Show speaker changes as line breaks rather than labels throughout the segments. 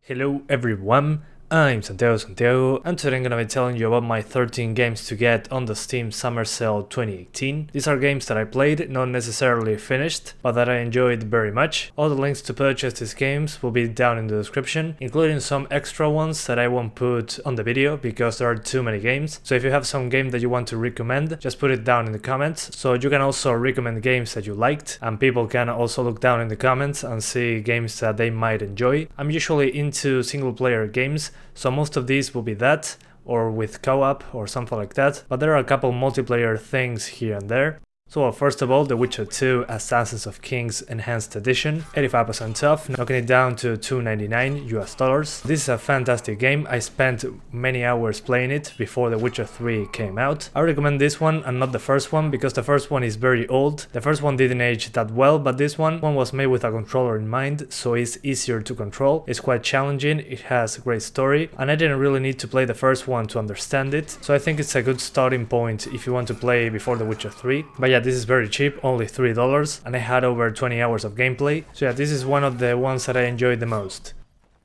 Hello everyone, I'm Santiago, and today I'm gonna be telling you about my 13 games to get on the Steam Summer Sale 2018. These are games that I played, not necessarily finished, but that I enjoyed very much. All the links to purchase these games will be down in the description, including some extra ones that I won't put on the video because there are too many games. So if you have some game that you want to recommend, just put it down in the comments. So you can also recommend games that you liked, and people can also look down in the comments and see games that they might enjoy. I'm usually into single player games, so most of these will be that, or with co-op or something like that, but there are a couple multiplayer things here and there. So first of all, The Witcher 2 Assassins of Kings Enhanced Edition, 85% off, knocking it down to $2.99 US. This is a fantastic game. I spent many hours playing it before The Witcher 3 came out. I recommend this one and not the first one because the first one is very old. The first one didn't age that well, but this one was made with a controller in mind, so it's easier to control. It's quite challenging, it has a great story, and I didn't really need to play the first one to understand it, so I think it's a good starting point if you want to play before The Witcher 3. But yeah, this is very cheap, only $3, and I had over 20 hours of gameplay, so yeah, this is one of the ones that I enjoyed the most.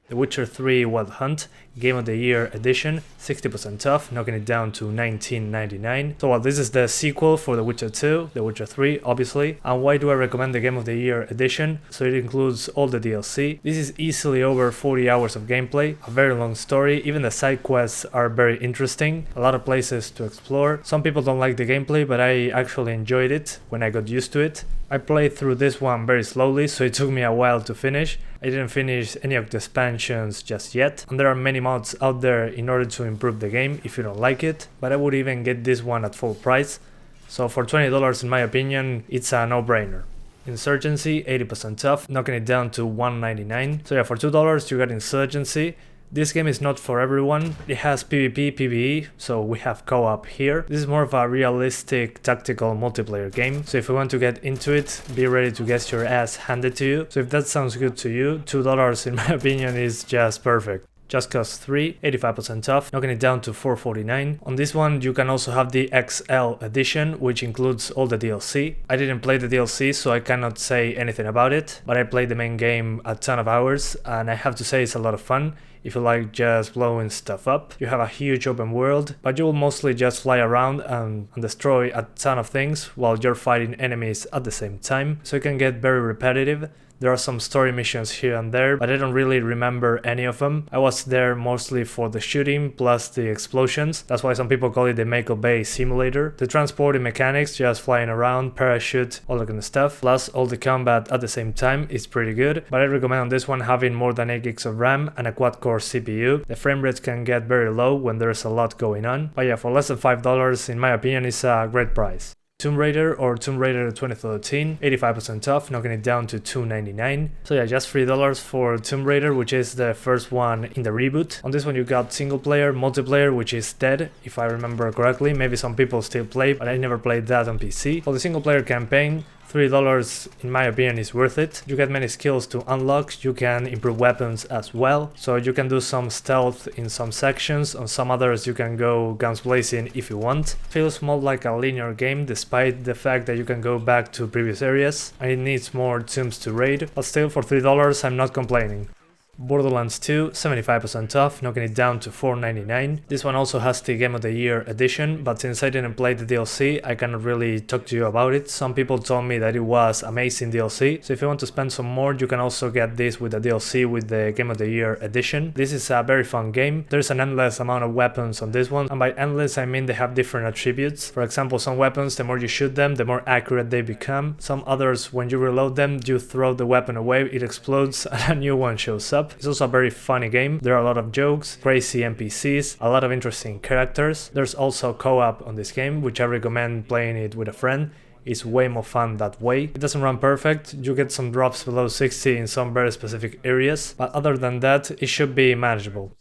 The Witcher 3 Wild Hunt Game of the Year Edition, 60% off, knocking it down to $19.99. So this is the sequel for The Witcher 2, The Witcher 3 obviously. And why do I recommend the Game of the Year Edition? So it includes all the DLC. This is easily over 40 hours of gameplay, a very long story, even the side quests are very interesting, a lot of places to explore. Some people don't like the gameplay, but I actually enjoyed it when I got used to it. I played through this one very slowly, so it took me a while to finish. I didn't finish any of the expansions just yet, and there are many mods out there in order to improve the game if you don't like it, but I would even get this one at full price, so for $20 in my opinion, it's a no-brainer. Insurgency, 80% off, knocking it down to $1.99. So yeah, for $2 you got Insurgency. This game is not for everyone. It has PvP, PvE, so we have co-op here. This is more of a realistic tactical multiplayer game, so if you want to get into it, be ready to get your ass handed to you. So if that sounds good to you, $2 in my opinion is just perfect. Just Cause 3, 85% off, knocking it down to $4.49. On this one you can also have the XL edition, which includes all the DLC. I didn't play the DLC, so I cannot say anything about it, but I played the main game a ton of hours, and I have to say it's a lot of fun. If you like just blowing stuff up, you have a huge open world, but you will mostly just fly around and destroy a ton of things while you're fighting enemies at the same time, so it can get very repetitive. There are some story missions here and there, but I don't really remember any of them. I was there mostly for the shooting plus the explosions. That's why some people call it the Make or Bay simulator. The transporting mechanics, just flying around, parachute, all that kind of stuff, plus all the combat at the same time is pretty good. But I recommend on this one having more than 8 gigs of RAM and a quad-core CPU. The frame rates can get very low when there's a lot going on. But yeah, for less than $5, in my opinion, it's a great price. Tomb Raider or Tomb Raider 2013, 85% off, knocking it down to $2.99. So yeah, just $3 for Tomb Raider, which is the first one in the reboot. On this one you got single player, multiplayer, which is dead, if I remember correctly. Maybe some people still play, but I never played that on PC. For the single player campaign, $3 in my opinion is worth it. You get many skills to unlock, you can improve weapons as well, so you can do some stealth in some sections, on some others you can go guns blazing if you want. Feels more like a linear game despite the fact that you can go back to previous areas, and it needs more tombs to raid, but still for $3 I'm not complaining. Borderlands 2, 75% off, knocking it down to $4.99. This one also has the Game of the Year edition, but since I didn't play the DLC, I cannot really talk to you about it. Some people told me that it was amazing DLC, so if you want to spend some more, you can also get this with the DLC with the Game of the Year edition. This is a very fun game. There's an endless amount of weapons on this one, and by endless I mean they have different attributes. For example, some weapons, the more you shoot them, the more accurate they become. Some others, when you reload them, you throw the weapon away, it explodes, and a new one shows up. It's also a very funny game. There are a lot of jokes, crazy NPCs, a lot of interesting characters. There's also co-op on this game, which I recommend playing it with a friend. It's way more fun that way. It doesn't run perfect, you get some drops below 60 in some very specific areas, but other than that, it should be manageable.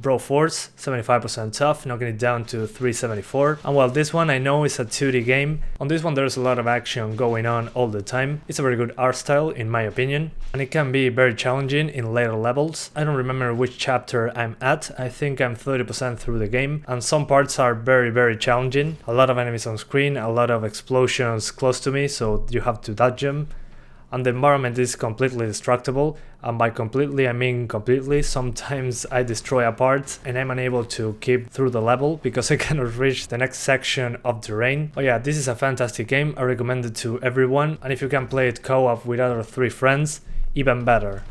Broforce, 75% off, knocking it down to $3.74. And while this one I know is a 2D game, on this one there's a lot of action going on all the time. It's a very good art style in my opinion, and it can be very challenging in later levels. I don't remember which chapter I'm at, I think I'm 30% through the game, and some parts are very challenging. A lot of enemies on screen, a lot of explosions close to me, so you have to dodge them. and the environment is completely destructible, and by completely I mean completely. Sometimes I destroy a part and I'm unable to keep through the level because I cannot reach the next section of terrain. But yeah, this is a fantastic game, I recommend it to everyone, and if you can play it co-op with other 3 friends, even better.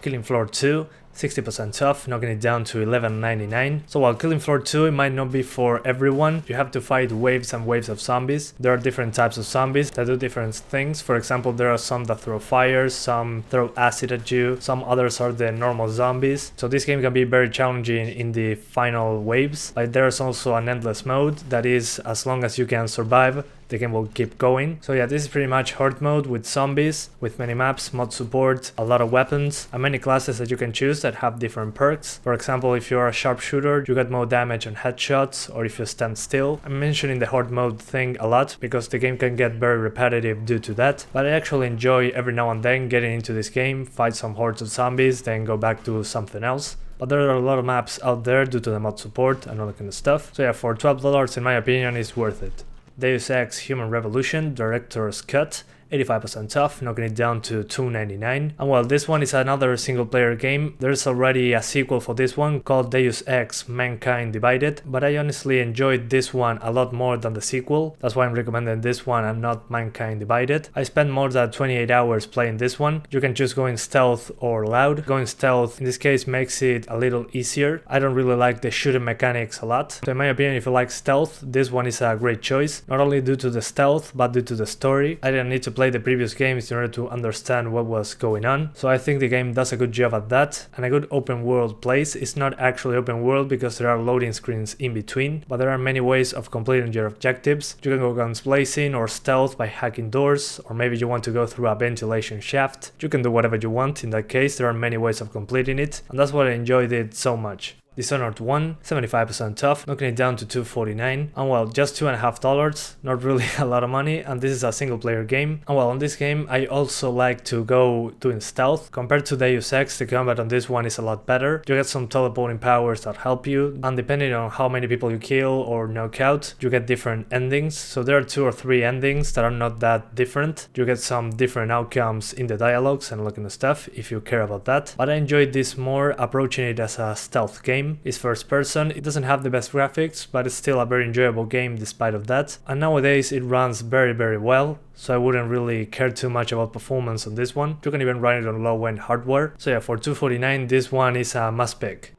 Killing Floor 2, 60% off, knocking it down to $11.99. So while Killing Floor 2 it might not be for everyone, you have to fight waves and waves of zombies. There are different types of zombies that do different things. For example, there are some that throw fire, some throw acid at you, some others are the normal zombies. So this game can be very challenging in the final waves. Like there's also an endless mode that is, as long as you can survive, the game will keep going. So yeah, this is pretty much horde mode with zombies, with many maps, mod support, a lot of weapons, and many classes that you can choose that have different perks. For example, if you're a sharpshooter, you get more damage on headshots, or if you stand still. I'm mentioning the horde mode thing a lot because the game can get very repetitive due to that, but I actually enjoy every now and then getting into this game, fight some hordes of zombies, then go back to something else. But there are a lot of maps out there due to the mod support and all that kind of stuff. So yeah, for $12 in my opinion it's worth it. Deus Ex Human Revolution Director's Cut, 85% off, knocking it down to $2.99. And while this one is another single player game, there's already a sequel for this one called Deus Ex Mankind Divided, but I honestly enjoyed this one a lot more than the sequel. That's why I'm recommending this one and not Mankind Divided. I spent more than 28 hours playing this one. You can choose going stealth or loud. Going stealth in this case makes it a little easier. I don't really like the shooting mechanics a lot, so in my opinion if you like stealth, this one is a great choice, not only due to the stealth but due to the story. I didn't need to play the previous games in order to understand what was going on, so I think the game does a good job at that. And a good open world place. It's not actually open world because there are loading screens in between, but there are many ways of completing your objectives. You can go guns blazing or stealth by hacking doors, or maybe you want to go through a ventilation shaft. You can do whatever you want. In that case, there are many ways of completing it, and that's what I enjoyed it so much. Dishonored 1, 75% off, knocking it down to $2.49, and well, just $2.50, not really a lot of money, and this is a single player game. And well, on this game I also like to go doing stealth. Compared to Deus Ex, the combat on this one is a lot better. You get some teleporting powers that help you, and depending on how many people you kill or knock out, you get different endings. So there are 2 or 3 endings that are not that different. You get some different outcomes in the dialogues and all kind of stuff if you care about that. But I enjoyed this more, approaching it as a stealth game. It's first person, it doesn't have the best graphics, but it's still a very enjoyable game despite of that. And nowadays it runs very well, so I wouldn't really care too much about performance on this one. You can even run it on low-end hardware. So yeah, for $2.49 this one is a must pick.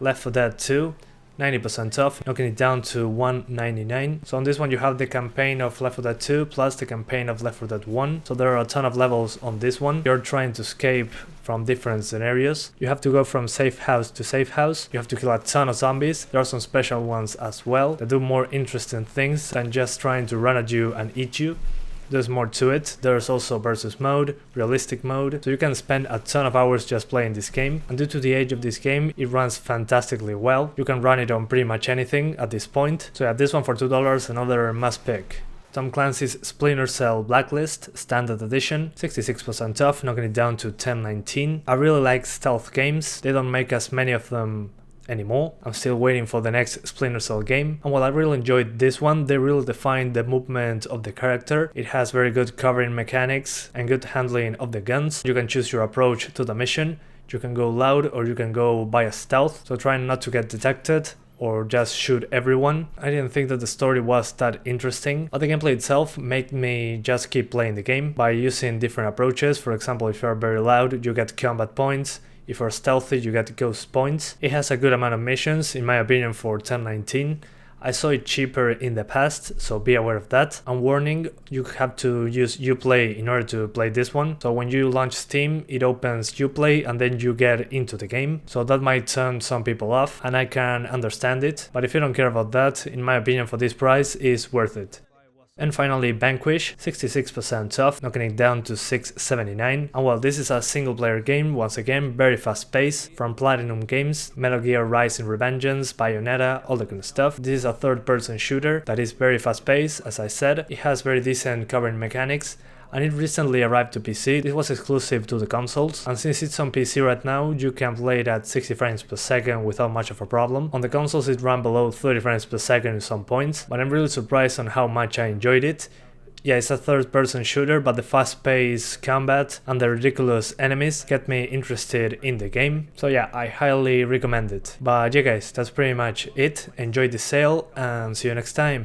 Left 4 Dead 2, 90% off, knocking it down to $1.99. So on this one you have the campaign of Left 4 Dead 2 plus the campaign of Left 4 Dead 1. So there are a ton of levels on this one. You're trying to escape from different scenarios. You have to go from safe house to safe house. You have to kill a ton of zombies. There are some special ones as well that do more interesting things than just trying to run at you and eat you. There's more to it. There's also versus mode, realistic mode, so you can spend a ton of hours just playing this game, and due to the age of this game it runs fantastically well. You can run it on pretty much anything at this point. So yeah, this one for $2, another must pick. Tom Clancy's Splinter Cell Blacklist Standard Edition, 66% off, knocking it down to $10.19. I really like stealth games. They don't make as many of them anymore. I'm still waiting for the next Splinter Cell game, and while I really enjoyed this one, they really defined the movement of the character. It has very good covering mechanics and good handling of the guns. You can choose your approach to the mission. You can go loud or you can go by a stealth, so trying not to get detected or just shoot everyone. I didn't think that the story was that interesting, but the gameplay itself made me just keep playing the game by using different approaches. For example, if you're very loud, you get combat points. If you're stealthy, you get ghost points. It has a good amount of missions, in my opinion, for $10.19. I saw it cheaper in the past, so be aware of that. And warning, you have to use Uplay in order to play this one. So when you launch Steam, it opens Uplay and then you get into the game. So that might turn some people off, and I can understand it. But if you don't care about that, in my opinion, for this price, it's worth it. And finally, Vanquish, 66% off, knocking it down to $6.79. And while this is a single player game, once again, very fast paced, from Platinum Games, Metal Gear Rising Revengeance, Bayonetta, all that kind of stuff. This is a third person shooter that is very fast paced, as I said. It has very decent covering mechanics, and it recently arrived to PC. It was exclusive to the consoles, and since it's on PC right now, you can play it at 60 frames per second without much of a problem. On the consoles it ran below 30 frames per second in some points, but I'm really surprised on how much I enjoyed it. Yeah, it's a third-person shooter, but the fast-paced combat and the ridiculous enemies get me interested in the game. So yeah, I highly recommend it. But yeah guys, that's pretty much it. Enjoy the sale and see you next time.